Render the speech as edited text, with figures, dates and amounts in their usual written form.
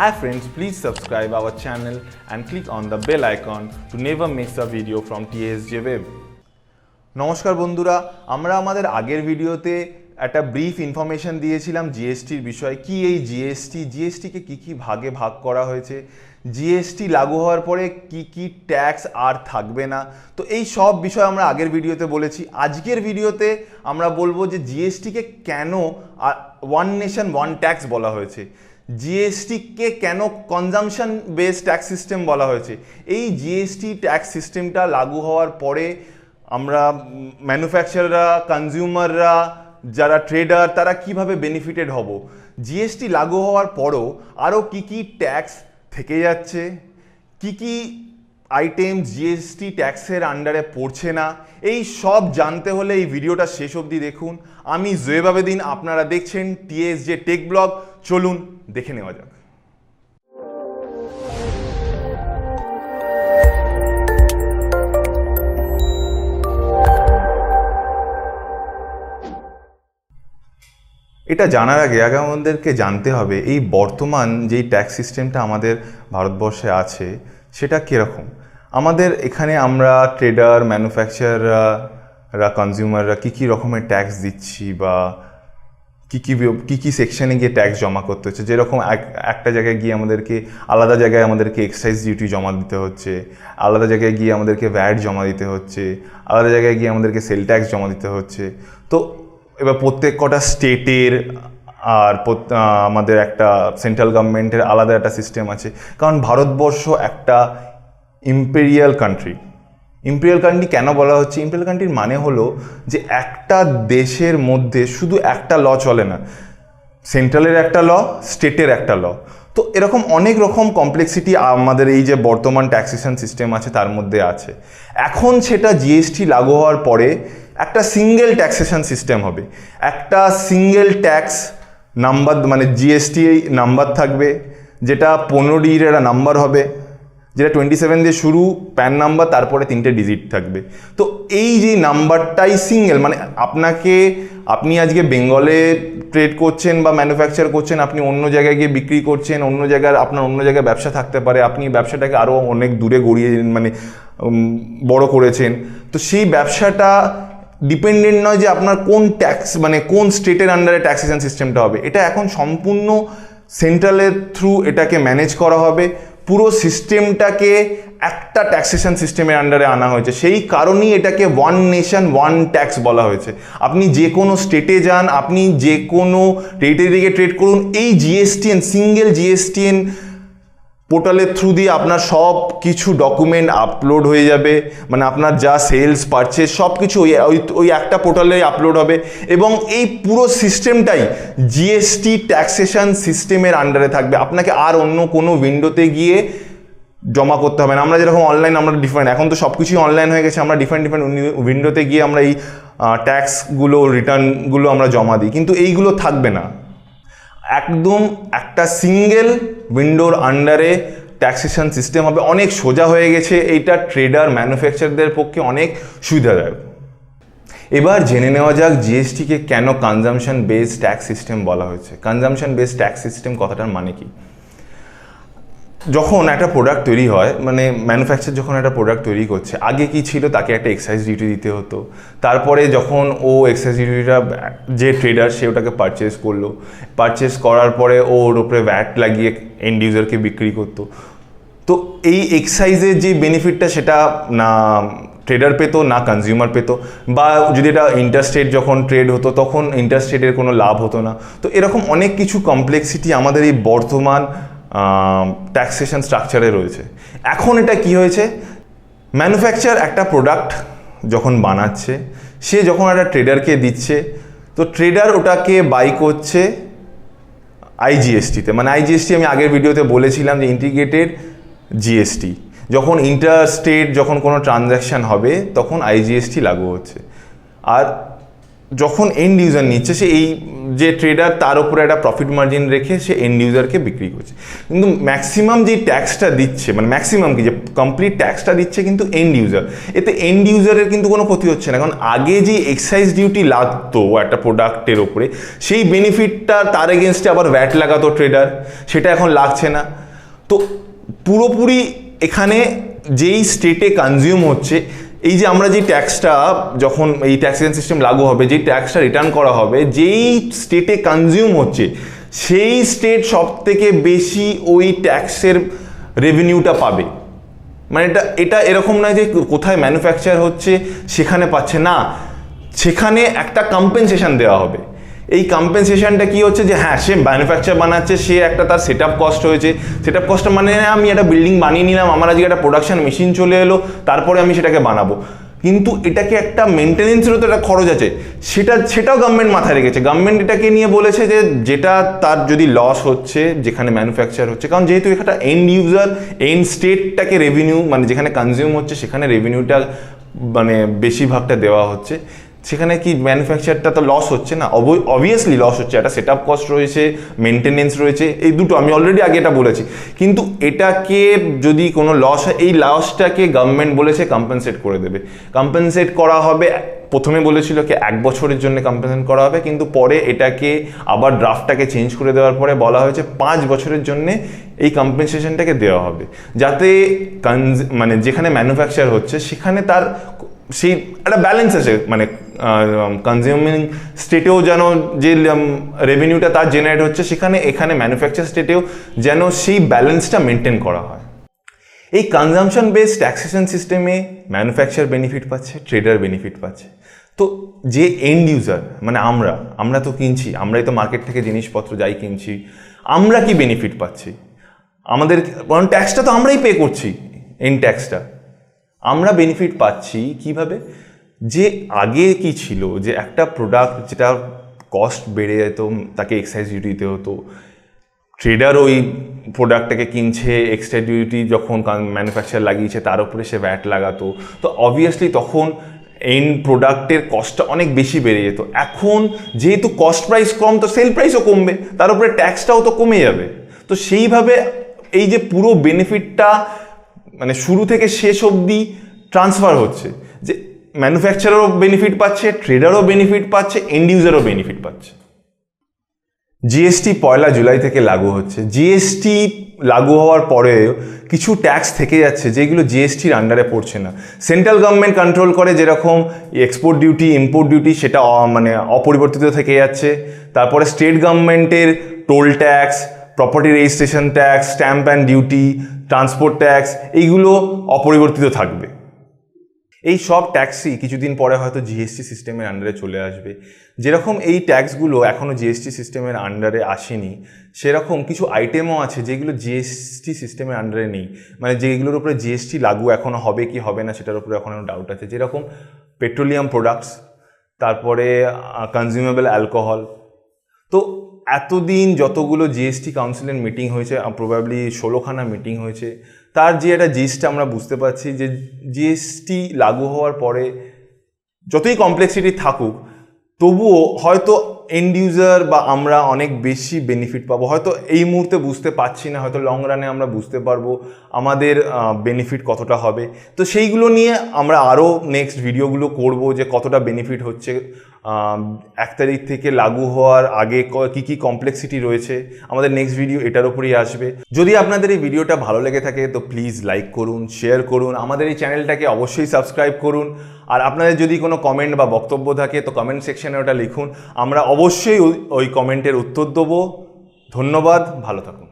Hi friends, please subscribe our channel and click on the bell icon to never miss a video from TSJ Web. নমস্কার বন্ধুরা, আমরা আমাদের আগের ভিডিওতে একটা ব্রিফ ইনফরমেশন দিয়েছিলাম জিএসটির বিষয়ে। কি এই জিএসটিকে কি ভাগে ভাগ করা হয়েছে, জিএসটি লাগু হওয়ার পরে কি ট্যাক্স আর থাকবে না, তো এই সব বিষয় আমরা আগের ভিডিওতে বলেছি। আজকের ভিডিওতে আমরা বলবো যে জিএসটিকে কেন ওয়ান নেশন ওয়ান ট্যাক্স বলা হয়েছে, জিএসটিকে কেন কনজামশন বেসড ট্যাক্স সিস্টেম বলা হয়েছে। এই জিএসটি ট্যাক্স সিস্টেমটা লাগু হওয়ার পরে আমরা ম্যানুফ্যাকচারাররা, কনজিউমাররা, যারা ট্রেডার, তারা কিভাবে বেনিফিটেড হব, জিএসটি লাগু হওয়ার পরও আরও কি ট্যাক্স থেকে যাচ্ছে, কি আইটেম জিএসটি ট্যাক্সের আন্ডারে পড়ছে না, এই সব জানতে হলে এই ভিডিওটা শেষ অবধি দেখুন। আমি জোয়েব আবেদিন, আপনারা দেখছেন টিএসজে টেক ব্লগ। চলুন দেখে নেওয়া যাক। এটা জানার আগে আমাদেরকে জানতে হবে এই বর্তমান যেই ট্যাক্স সিস্টেমটা আমাদের ভারতবর্ষে আছে সেটা কীরকম। আমাদের এখানে আমরা ট্রেডার, ম্যানুফ্যাকচারাররা, কনজিউমাররা কী রকমের ট্যাক্স দিচ্ছি বা কী সেকশানে গিয়ে ট্যাক্স জমা করতে হচ্ছে। যেরকম একটা জায়গায় গিয়ে আমাদেরকে আলাদা জায়গায় আমাদেরকে এক্সাইজ ডিউটি জমা দিতে হচ্ছে, আলাদা জায়গায় গিয়ে আমাদেরকে ভ্যাট জমা দিতে হচ্ছে, আলাদা জায়গায় গিয়ে আমাদেরকে সেল ট্যাক্স জমা দিতে হচ্ছে। তো এবার প্রত্যেক কটা স্টেটের আর আমাদের একটা সেন্ট্রাল গভর্নমেন্টের আলাদা একটা সিস্টেম আছে, কারণ ভারতবর্ষ একটা ইম্পেরিয়াল কান্ট্রি। ইম্পেরিয়াল কান্ট্রি কেন বলা হচ্ছে? ইম্পেরিয়াল কান্ট্রির মানে হলো যে একটা দেশের মধ্যে শুধু একটা ল চলে না, সেন্ট্রালের একটা ল, স্টেটের একটা ল। তো এরকম অনেক রকম কমপ্লেক্সিটি আমাদের এই যে বর্তমান ট্যাক্সেশন সিস্টেম আছে তার মধ্যে আছে। এখন সেটা জিএসটি লাগু হওয়ার পরে একটা সিঙ্গেল ট্যাক্সেশন সিস্টেম হবে, একটা সিঙ্গেল ট্যাক্স নাম্বার, মানে জিএসটি নাম্বার থাকবে, যেটা 15 একটা নাম্বার হবে, যেটা 27 দিয়ে শুরু, প্যান নাম্বার, তারপরে 3টে ডিজিট থাকবে। তো এই যে নাম্বারটাই সিঙ্গেল, মানে আপনি আজকে বেঙ্গলে ট্রেড করছেন বা ম্যানুফ্যাকচার করছেন, আপনি অন্য জায়গায় গিয়ে বিক্রি করছেন, আপনার অন্য জায়গায় ব্যবসা থাকতে পারে, আপনি ব্যবসাটাকে আরও অনেক দূরে গড়িয়ে মানে বড় করেছেন। তো সেই ব্যবসাটা ডিপেন্ডেন্ট নয় যে আপনার কোন ট্যাক্স, মানে কোন স্টেটের আন্ডারে ট্যাক্সেশন সিস্টেমটা হবে। এটা এখন সম্পূর্ণ সেন্ট্রালের থ্রু এটাকে ম্যানেজ করা হবে। পুরো সিস্টেমটাকে একটা ট্যাক্সেশন সিস্টেমের আন্ডারে আনা হয়েছে, সেই কারণেই এটাকে ওয়ান নেশন ওয়ান ট্যাক্স বলা হয়েছে। আপনি যে কোনো স্টেটে যান, আপনি যে কোনো টেরিটরি থেকে ট্রেড করুন, এই জিএসটিএন, সিঙ্গেল জিএসটিএন পোর্টালের থ্রু দিয়ে আপনার সব কিছু ডকুমেন্ট আপলোড হয়ে যাবে, মানে আপনার যা সেলস পারচেস সব কিছু ওই একটা পোর্টালে আপলোড হবে। এবং এই পুরো সিস্টেমটাই জিএসটি ট্যাক্সেশন সিস্টেমের আন্ডারে থাকবে। আপনাকে আর অন্য কোনো উইন্ডোতে গিয়ে জমা করতে হবে না। আমরা যেরকম অনলাইন, আমরা এখন তো সব কিছুই অনলাইন হয়ে গেছে, আমরা ডিফারেন্ট উইন্ডোতে গিয়ে আমরা এই ট্যাক্সগুলো, রিটার্নগুলো আমরা জমা দিই, কিন্তু এইগুলো থাকবে না। একদম একটা সিঙ্গেল উইন্ডোর আন্ডারে ট্যাক্সেশন সিস্টেম হবে। অনেক সোজা হয়ে গেছে, এইটা ট্রেডার, ম্যানুফ্যাকচারদের পক্ষে অনেক সুবিধাদায়ক। এবার জেনে নেওয়া যাক জিএসটিকে কেন কনজামশন বেসড ট্যাক্স সিস্টেম বলা হয়েছে। কনজামশন বেসড ট্যাক্স সিস্টেম কথাটার মানে কি? যখন একটা প্রোডাক্ট তৈরি হয়, মানে ম্যানুফ্যাকচার যখন একটা প্রোডাক্ট তৈরি করছে, আগে কি ছিল, তাকে একটা এক্সাইজ ডিউটি দিতে হতো। তারপরে যখন ও এক্সাইজ ডিউটিটা, যে ট্রেডার সে ওটাকে পারচেস করার পরে ওর উপরে ভ্যাট লাগিয়ে এন্ড ইউজারকে বিক্রি করতো। তো এই এক্সাইজের যে বেনিফিটটা সেটা না ট্রেডার পেতো না কনজিউমার পেতো, বা যদি এটা ইন্টারস্টেট যখন ট্রেড হতো তখন ইন্টারস্টেটের কোনো লাভ হতো না। তো এরকম অনেক কিছু কমপ্লেক্সিটি আমাদের এই বর্তমান ট্যাক্সেশন স্ট্রাকচারে রয়েছে। এখন এটা কি হয়েছে, ম্যানুফ্যাকচার একটা প্রোডাক্ট যখন বানাচ্ছে, সে যখন একটা ট্রেডারকে দিচ্ছে, তো ট্রেডার ওটাকে বাই করছে আইজিএসটিতে। মানে আইজিএসটি আমি আগের ভিডিওতে বলেছিলাম যে ইন্টিগ্রেটেড জিএসটি। যখন ইন্টারস্টেট যখন কোনো ট্রানজ্যাকশান হবে তখন আইজিএসটি লাগু হচ্ছে। আর যখন এন্ড ইউজার নিচ্ছে, সে এই যে ট্রেডার তার উপরে একটা প্রফিট মার্জিন রেখে সে এন্ড ইউজারকে বিক্রি করছে। কিন্তু ম্যাক্সিমাম যে ট্যাক্সটা দিচ্ছে, মানে ম্যাক্সিমাম কি যে কমপ্লিট ট্যাক্সটা দিচ্ছে কিন্তু এন্ড ইউজার। এতে এন্ড ইউজারের কিন্তু কোনো ক্ষতি হচ্ছে না, কারণ আগে যে এক্সাইজ ডিউটি লাগতো একটা প্রোডাক্টের ওপরে, সেই বেনিফিটটা তার এগেনস্টে আবার ভ্যাট লাগাতো ট্রেডার, সেটা এখন লাগছে না। তো পুরোপুরি এখানে যেই স্টেটে কনজিউম হচ্ছে, এই যে আমরা যে ট্যাক্সটা যখন এই ট্যাক্সেশন সিস্টেম লাগু হবে, যেই ট্যাক্সটা রিটার্ন করা হবে, যেই স্টেটে কনজিউম হচ্ছে সেই স্টেট সব থেকে বেশি ওই ট্যাক্সের রেভিনিউটা পাবে। মানে এটা এরকম নয় যে কোথায় ম্যানুফ্যাকচার হচ্ছে সেখানে পাচ্ছে না, সেখানে একটা কম্পেনসেশন দেওয়া হবে। এই কম্পেনসেশনটা কি হচ্ছে যে হ্যাঁ, সে ম্যানুফ্যাকচার বানাচ্ছে, সে একটা তার সেট আপ কস্ট হয়েছে, সেট আপ কস্টটা মানে আমি একটা বিল্ডিং বানিয়ে নিলাম, আমার আজকে একটা প্রোডাকশন মেশিন চলে এলো, তারপরে আমি সেটাকে বানাবো, কিন্তু এটাকে একটা মেনটেনেন্সেরও তো একটা খরচ আছে, সেটাও গভর্নমেন্ট মাথায় রেখেছে। গভর্নমেন্ট এটাকে নিয়ে বলেছে যে যেটা তার যদি লস হচ্ছে যেখানে ম্যানুফ্যাকচার হচ্ছে, কারণ যেহেতু একটা এন্ড ইউজার এন্ড স্টেটটাকে রেভিনিউ, মানে যেখানে কনজিউম হচ্ছে সেখানে রেভিনিউটা মানে বেশিরভাগটা দেওয়া হচ্ছে, সেখানে কি ম্যানুফ্যাকচারটা তো লস হচ্ছে না, অবভিয়াসলি লস হচ্ছে, একটা সেট আপ কস্ট রয়েছে, মেনটেনেন্স রয়েছে, এই দুটো আমি অলরেডি আগে এটা বলেছি। কিন্তু এটাকে যদি কোনো লস হয়, এই লসটাকে গভর্নমেন্ট বলেছে কম্পেনসেট করে দেবে। কম্পেনসেট করা হবে, প্রথমে বলেছিল কি 1 বছরের জন্য কম্পেনসেট করা হবে, কিন্তু পরে এটাকে আবার ড্রাফটটাকে চেঞ্জ করে দেওয়ার পরে বলা হয়েছে 5 বছরের জন্য এই কম্পেনসেশনটাকে দেওয়া হবে, যাতে মানে যেখানে ম্যানুফ্যাকচার হচ্ছে সেখানে তার সেই একটা ব্যালেন্স আছে, মানে কনজিউমিং স্টেটেও যেন যে রেভিনিউটা তার জেনারেট হচ্ছে, এখানে ম্যানুফ্যাকচার স্টেটেও যেন সেই ব্যালেন্সটা মেনটেন করা হয়। এই কনজামশন বেসড ট্যাক্সেশন সিস্টেমে ম্যানুফ্যাকচার বেনিফিট পাচ্ছে, ট্রেডার বেনিফিট পাচ্ছে। তো যে এন্ড ইউজার, মানে আমরা তো কিনছি, আমরাই তো মার্কেট থেকে জিনিসপত্র যাই কিনছি, আমরা কি বেনিফিট পাচ্ছি? আমাদের ট্যাক্সটা তো আমরাই পে করছি, এন্ড ট্যাক্সটা আমরা বেনিফিট পাচ্ছি কিভাবে? যে আগে কি ছিল, যে একটা প্রোডাক্ট যেটা কস্ট বেড়ে যেত, তাকে এক্সাইজ ডিউটি দিতে হতো, ট্রেডার ওই প্রোডাক্টটাকে কিনছে, এক্সট্রা ডিউটি যখন ম্যানুফ্যাকচার লাগিয়েছে তার উপরে সে ভ্যাট লাগাতো, তো অবভিয়াসলি তখন এন্ড প্রোডাক্টের কস্টটা অনেক বেশি বেড়ে যেত। এখন যেহেতু কস্ট প্রাইস কম, তো সেল প্রাইসও কমবে, তার উপরে ট্যাক্সটাও তো কমে যাবে। তো সেইভাবে এই যে পুরো বেনিফিটটা মানে শুরু থেকে শেষ অবধি ট্রান্সফার হচ্ছে, যে ম্যানুফ্যাকচারারও বেনিফিট পাচ্ছে, ট্রেডারও বেনিফিট পাচ্ছে, এন্ড ইউজারও বেনিফিট পাচ্ছে। জিএসটি 1 জুলাই থেকে লাগু হচ্ছে। জিএসটি লাগু হওয়ার পরে কিছু ট্যাক্স থেকে যাচ্ছে যেগুলো জিএসটির আন্ডারে পড়ছে না। সেন্ট্রাল গভর্নমেন্ট কন্ট্রোল করে, যেরকম এক্সপোর্ট ডিউটি, ইম্পোর্ট ডিউটি, সেটা মানে অপরিবর্তিত থেকে যাচ্ছে। তারপরে স্টেট গভর্নমেন্টের toll tax, property registration tax, stamp and duty, transport tax, এইগুলো অপরিবর্তিত থাকবে। এই সব ট্যাক্সই কিছুদিন পরে হয়তো জিএসটি সিস্টেমের আন্ডারে চলে আসবে। যেরকম এই ট্যাক্সগুলো এখনও জিএসটি সিস্টেমের আন্ডারে আসেনি, সেরকম কিছু আইটেমও আছে যেগুলো জিএসটি সিস্টেমের আন্ডারে নেই, মানে যেগুলোর উপরে জিএসটি লাগু এখনও হবে কি হবে না সেটার উপরে এখনও ডাউট আছে। যেরকম পেট্রোলিয়াম প্রোডাক্টস, তারপরে কনজিউমেবল অ্যালকোহল। তো এতদিন যতগুলো জিএসটি কাউন্সিলের মিটিং হয়েছে, প্রবাবলি 16খানা মিটিং হয়েছে, তার যে একটা জিনিসটা আমরা বুঝতে পারছি যে জিএসটি লাগু হওয়ার পরে যতই কমপ্লেক্সিটি থাকুক, তবুও হয়তো এন্ড ইউজার বা আমরা অনেক বেশি বেনিফিট পাবো। হয়তো এই মুহূর্তে বুঝতে পারছি না, হয়তো লং রানে আমরা বুঝতে পারবো আমাদের বেনিফিট কতটা হবে। তো সেইগুলো নিয়ে আমরা আরও নেক্সট ভিডিওগুলো করব, যে কতটা বেনিফিট হচ্ছে 1 তারিখ থেকে লাগু হওয়ার আগে কী কী কমপ্লেক্সিটি রয়েছে। আমাদের নেক্সট ভিডিও এটার উপরেই আসবে। যদি আপনাদের এই ভিডিওটা ভালো লেগে থাকে তো প্লিজ লাইক করুন, শেয়ার করুন, আমাদের এই চ্যানেলটাকে অবশ্যই সাবস্ক্রাইব করুন। আর আপনাদের যদি কোনো কমেন্ট বা বক্তব্য থাকে তো কমেন্ট সেকশনে ওটা লিখুন, আমরা অবশ্যই ওই কমেন্টের উত্তর দেবো। ধন্যবাদ, ভালো থাকুন।